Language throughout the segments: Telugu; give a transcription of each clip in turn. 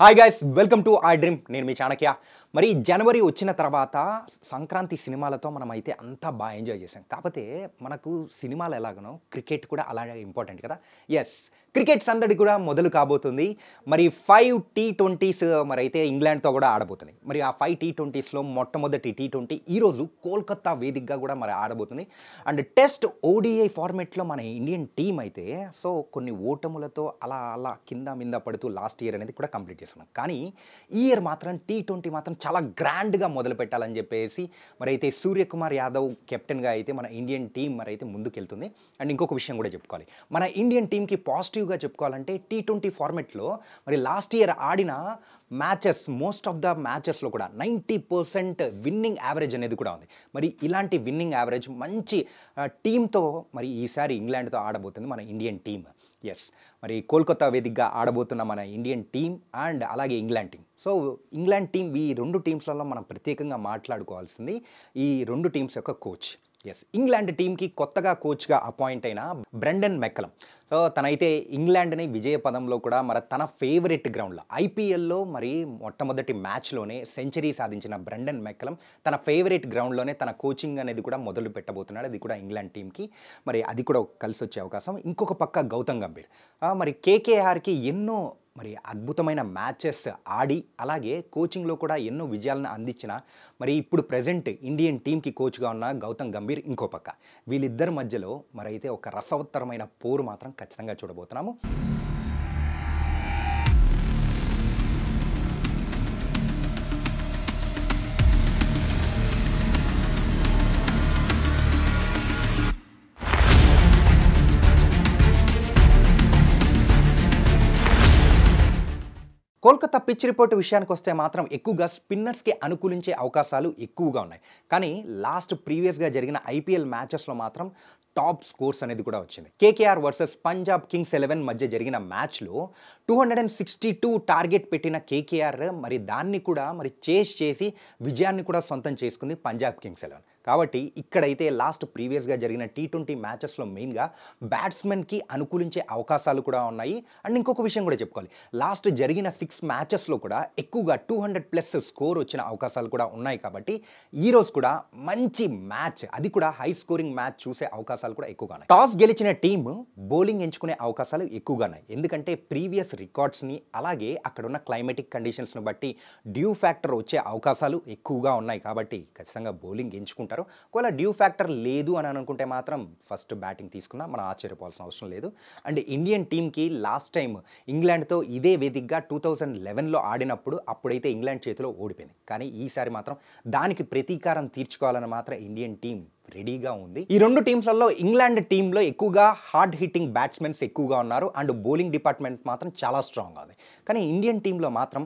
Hi guys, welcome to I dream. నేను మీ చాణక్య. మరి జనవరి వచ్చిన తర్వాత సంక్రాంతి సినిమాలతో మనమైతే అంతా బాగా ఎంజాయ్ చేసాం. కాకపోతే మనకు సినిమాలు ఎలాగనో క్రికెట్ కూడా అలాగే ఇంపార్టెంట్ కదా. ఎస్, క్రికెట్ సందడి కూడా మొదలు కాబోతుంది. మరి 5 T20s మరి అయితే ఇంగ్లాండ్తో కూడా ఆడబోతుంది. మరి ఆ 5 T20స్లో మొట్టమొదటి T20 ఈరోజు కోల్కతా వేదికగా కూడా మరి ఆడబోతుంది. అండ్ టెస్ట్ ఓడిఐ ఫార్మేట్లో మన ఇండియన్ టీం అయితే కొన్ని ఓటములతో అలా అలా కింద మింద పడుతూ లాస్ట్ ఇయర్ అనేది కూడా కంప్లీట్ చేస్తున్నాం. కానీ ఈ ఇయర్ మాత్రం T20 మాత్రం చాలా గ్రాండ్గా మొదలు పెట్టాలని చెప్పేసి మరి అయితే సూర్యకుమార్ యాదవ్ కెప్టెన్గా అయితే మన ఇండియన్ టీం మరి అయితే ముందుకెళ్తుంది. అండ్ ఇంకొక విషయం కూడా చెప్పుకోవాలి, మన ఇండియన్ టీంకి పాజిటివ్గా చెప్పుకోవాలంటే T20 ఫార్మెట్లో మరి లాస్ట్ ఇయర్ ఆడిన మ్యాచెస్ మోస్ట్ ఆఫ్ ద మ్యాచెస్లో కూడా 90% విన్నింగ్ యావరేజ్ అనేది కూడా ఉంది. మరి ఇలాంటి విన్నింగ్ యావరేజ్ మంచి టీంతో మరి ఈసారి ఇంగ్లాండ్తో ఆడబోతుంది మన ఇండియన్ టీం. ఎస్, మరి కోల్కతా వేదికగా ఆడబోతున్న మన ఇండియన్ టీం అండ్ అలాగే ఇంగ్లాండ్ టీం. ఇంగ్లాండ్ టీం, ఈ రెండు టీమ్స్లలో మనం ప్రత్యేకంగా మాట్లాడుకోవాల్సింది ఈ రెండు టీమ్స్ యొక్క కోచ్. ఎస్, ఇంగ్లాండ్ టీంకి కొత్తగా కోచ్గా అపాయింట్ అయిన బ్రెండన్ మెక్కలం. తనైతే ఇంగ్లాండ్ని విజయ పదంలో కూడా మరి తన ఫేవరెట్ గ్రౌండ్లో ఐపీఎల్లో మరి మొట్టమొదటి మ్యాచ్లోనే సెంచరీ సాధించిన బ్రెండన్ మెక్కలం తన ఫేవరెట్ గ్రౌండ్లోనే తన కోచింగ్ అనేది కూడా మొదలు పెట్టబోతున్నాడు. అది కూడా ఇంగ్లాండ్ టీంకి మరి అది కూడా కలిసి వచ్చే అవకాశం. ఇంకొక పక్క గౌతమ్ గంభీర్ మరి కేకేఆర్కి ఎన్నో మరి అద్భుతమైన మ్యాచెస్ ఆడి అలాగే కోచింగ్లో కూడా ఎన్నో విజయాలను అందించిన మరి ఇప్పుడు ప్రజెంట్ ఇండియన్ టీంకి కోచ్గా ఉన్న గౌతమ్ గంభీర్ ఇంకో పక్క. వీళ్ళిద్దరి మధ్యలో మరి అయితే ఒక రసవత్తరమైన పోరు మాత్రం ఖచ్చితంగా చూడబోతున్నాము. కోల్కతా పిచ్ రిపోర్ట్ విషయానికి వస్తే మాత్రం ఎక్కువగా స్పిన్నర్స్కి అనుకూలించే అవకాశాలు ఎక్కువగా ఉన్నాయి. కానీ ప్రీవియస్గా జరిగిన ఐపీఎల్ మ్యాచెస్లో మాత్రం టాప్ స్కోర్స్ అనేది కూడా వచ్చింది. కేకేఆర్ వర్సెస్ పంజాబ్ కింగ్స్ 11 మధ్య జరిగిన మ్యాచ్లో 262 టార్గెట్ పెట్టిన కేకేఆర్ మరి దాన్ని కూడా మరి చేస్ చేసి విజయాన్ని కూడా సొంతం చేసుకుంది పంజాబ్ కింగ్స్ 11. కాబట్టి ఇక్కడైతే ప్రీవియస్గా జరిగిన T20 మ్యాచెస్లో మెయిన్గా బ్యాట్స్మెన్కి అనుకూలించే అవకాశాలు కూడా ఉన్నాయి. అండ్ ఇంకొక విషయం కూడా చెప్పుకోవాలి, జరిగిన 6 మ్యాచెస్లో కూడా ఎక్కువగా 200+ స్కోర్ వచ్చిన అవకాశాలు కూడా ఉన్నాయి. కాబట్టి ఈరోజు కూడా మంచి మ్యాచ్, అది కూడా హై స్కోరింగ్ మ్యాచ్ చూసే అవకాశాలు కూడా ఎక్కువగా ఉన్నాయి. టాస్ గెలిచిన టీం బౌలింగ్ ఎంచుకునే అవకాశాలు ఎక్కువగా ఉన్నాయి. ఎందుకంటే ప్రీవియస్ రికార్డ్స్ని అలాగే అక్కడున్న క్లైమేటిక్ కండిషన్స్ను బట్టి డ్యూ ఫ్యాక్టర్ వచ్చే అవకాశాలు ఎక్కువగా ఉన్నాయి. కాబట్టి ఖచ్చితంగా బౌలింగ్ ఎంచుకుంటారు. ఒకవేళ డ్యూ ఫ్యాక్టర్ లేదు అని అనుకుంటే మాత్రం ఫస్ట్ బ్యాటింగ్ తీసుకున్నా మనం ఆశ్చర్యపోవాల్సిన అవసరం లేదు. అండ్ ఇండియన్ టీంకి లాస్ట్ టైం ఇంగ్లాండ్తో ఇదే వేదికగా 2011లో ఆడినప్పుడు అప్పుడైతే ఇంగ్లాండ్ చేతిలో ఓడిపోయింది. కానీ ఈసారి మాత్రం దానికి ప్రతీకారం తీర్చుకోవాలని మాత్రం ఇండియన్ టీం రెడీగా ఉంది. ఈ రెండు టీమ్స్లలో ఇంగ్లాండ్ టీంలో ఎక్కువగా హార్డ్ హిట్టింగ్ బ్యాట్స్మెన్స్ ఎక్కువగా ఉన్నారు అండ్ బౌలింగ్ డిపార్ట్మెంట్ మాత్రం చాలా స్ట్రాంగ్గా ఉంది. కానీ ఇండియన్ టీంలో మాత్రం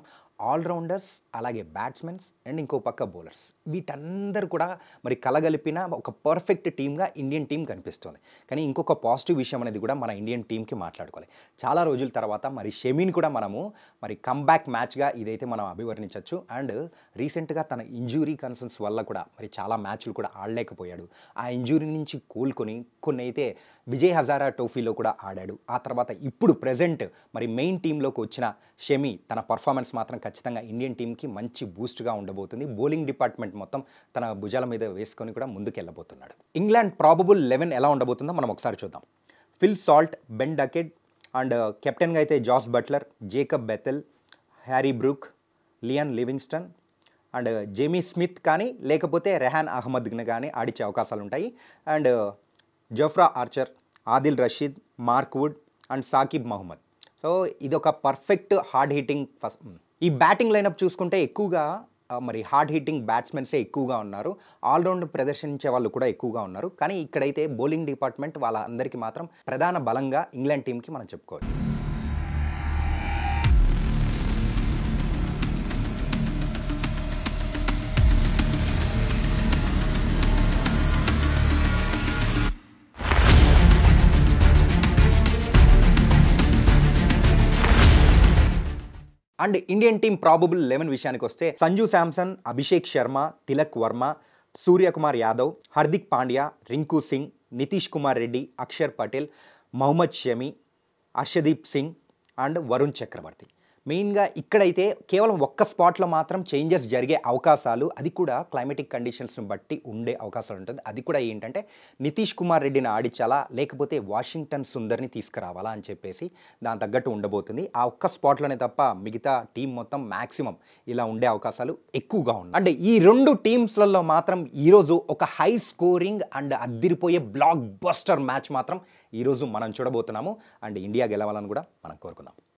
ఆల్రౌండర్స్ అలాగే బ్యాట్స్మెన్స్ అండ్ ఇంకో పక్క బౌలర్స్ వీటందరూ కూడా మరి కలగలిపిన ఒక పర్ఫెక్ట్ టీమ్గా ఇండియన్ టీం కనిపిస్తుంది. కానీ ఇంకొక పాజిటివ్ విషయం అనేది కూడా మన ఇండియన్ టీంకి మాట్లాడుకోవాలి. చాలా రోజుల తర్వాత మరి షమీని కూడా మనము మరి కమ్బ్యాక్ మ్యాచ్గా ఇదైతే మనం అభివర్ణించవచ్చు. అండ్ రీసెంట్గా తన ఇంజురీ కన్సర్న్స్ వల్ల కూడా మరి చాలా మ్యాచ్లు కూడా ఆడలేకపోయాడు. ఆ ఇంజురీ నుంచి కోలుకొని కొన్ని అయితే విజయ్ హజారా ట్రోఫీలో కూడా ఆడాడు. ఆ తర్వాత ఇప్పుడు ప్రజెంట్ మరి మెయిన్ టీంలోకి వచ్చిన షమి తన పర్ఫార్మెన్స్ మాత్రం ఖచ్చితంగా ఇండియన్ టీంకి మంచి బూస్ట్గా ఉండబోతుంది. బౌలింగ్ డిపార్ట్మెంట్ మొత్తం తన భుజాల మీద వేసుకొని కూడా ముందుకెళ్ళబోతున్నాడు. ఇంగ్లాండ్ ప్రాబబుల్ 11 ఎలా ఉండబోతుందో మనం ఒకసారి చూద్దాం. Phil Salt, Ben Duckett and కెప్టెన్గా అయితే Jos Buttler, Jacob Bethell, Harry Brook, Liam Livingstone and Jamie Smith కానీ లేకపోతే రెహాన్ అహ్మద్ని కానీ ఆడించే అవకాశాలు ఉంటాయి. And Jofra Archer, Adil Rashid, Mark Wood and Saqib Mahmood. ఇది ఒక పర్ఫెక్ట్ హార్డ్ హిట్టింగ్ ఈ బ్యాటింగ్ లైనప్ చూసుకుంటే ఎక్కువగా మరి హార్డ్ హిట్టింగ్ బ్యాట్స్మెన్సే ఎక్కువగా ఉన్నారు. ఆల్రౌండ్ ప్రదర్శించే వాళ్ళు కూడా ఎక్కువగా ఉన్నారు. కానీ ఇక్కడైతే బౌలింగ్ డిపార్ట్మెంట్ వాళ్ళందరికీ మాత్రం ప్రధాన బలంగా ఇంగ్లాండ్ టీంకి మనం చెప్పుకోవాలి. అండ్ ఇండియన్ టీం ప్రాబబుల్ 11 విషయానికి వస్తే సంజు శాంసన్, అభిషేక్ శర్మ, తిలక్ వర్మ, సూర్యకుమార్ యాదవ్, హార్దిక్ పాండ్యా, రింకు సింగ్, నితీష్ కుమార్ రెడ్డి, అక్షర్ పటేల్, మహమ్మద్ షమి, అర్షదీప్ సింగ్ అండ్ వరుణ్ చక్రవర్తి. మెయిన్‌గా ఇక్కడైతే కేవలం ఒక్క స్పాట్‌లో మాత్రం చేంజెస్ జరిగే అవకాశాలు, అది కూడా క్లైమాటిక్ కండిషన్స్‌ని బట్టి ఉండే అవకాశాలు ఉంటుంది. అది కూడా ఏంటంటే, నితీష్ కుమార్ రెడ్డిని ఆడించాలా? లేకపోతే వాషింగ్టన్ సుందర్‌ని తీసుకురావాలా? అని చెప్పేసి దానికి తగ్గట్టు ఉండబోతుంది. ఆ ఒక్క స్పాట్‌లోనే తప్ప మిగతా టీమ్ మొత్తం మాక్సిమం ఇలా ఉండే అవకాశాలు ఎక్కువగా ఉన్నాయి. అంటే ఈ 2 టీమ్స్‌లలో మాత్రం ఈరోజు ఒక హై స్కోరింగ్ అండ్ అద్దిరిపోయే బ్లాక్ బస్టర్ మ్యాచ్ మాత్రం ఈరోజు మనం చూడబోతున్నాము. అండ్ ఇండియా గెలవాలని కూడా మనం కోరుకుందాం.